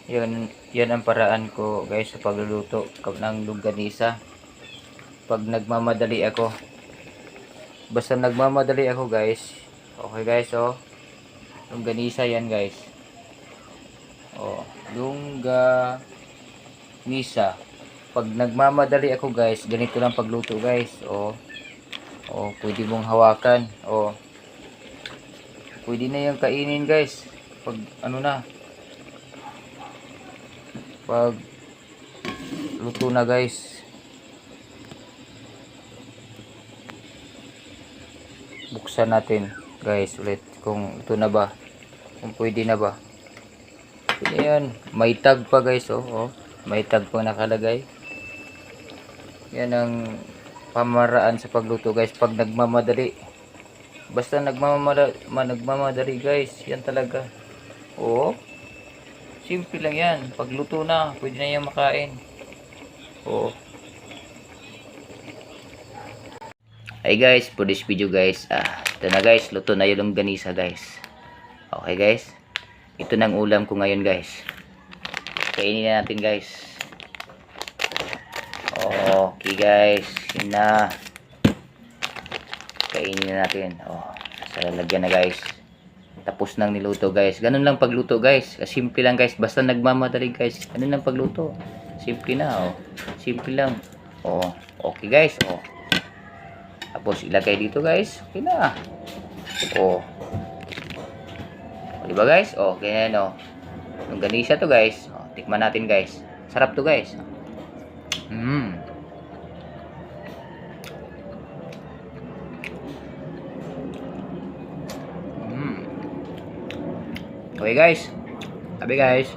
Yan ang paraan ko guys sa pagluluto ng longganisa. Pag nagmamadali ako. Basta nagmamadali ako guys. Okay guys, oh. Longganisa yan guys. Oh, longganisa. Pag nagmamadali ako guys, ganito lang pagluto guys. Oh. Oh, pwede mong hawakan. Oh. Pwede na yung kainin guys. Pag ano na. Pag luto na guys. Buksan natin guys ulit kung ito na ba. Kung pwede na ba. Yan, may tag pa guys, oh, oh. May tag pa nakalagay. Yan ang pamaraan sa pagluto guys pag nagmamadali. Basta nagmamadali guys, yan talaga. Oh. Simple lang yan. Pagluto na, pwede na yan makain. Oh. Hi guys, for this video guys, ito na guys, luto na yung longganisa guys. Okay guys. Ito nang ulam ko ngayon guys. Kainin na natin guys. Okay guys. Yun na. Kainin na natin. Oh, sa lalagyan na guys. Tapos nang niluto guys. Ganun lang pagluto guys. Simple lang guys. Basta nagmamadali guys. Ganun lang pagluto. Simple na. Oh. Simple lang. Oh, okay guys. Oh. Tapos ilagay dito guys. Okay na. Oh. Diba guys? Oh, ganyan oh. Longganisa to guys. Oh, tikman natin guys. Sarap to guys. Okay guys. Sabi guys.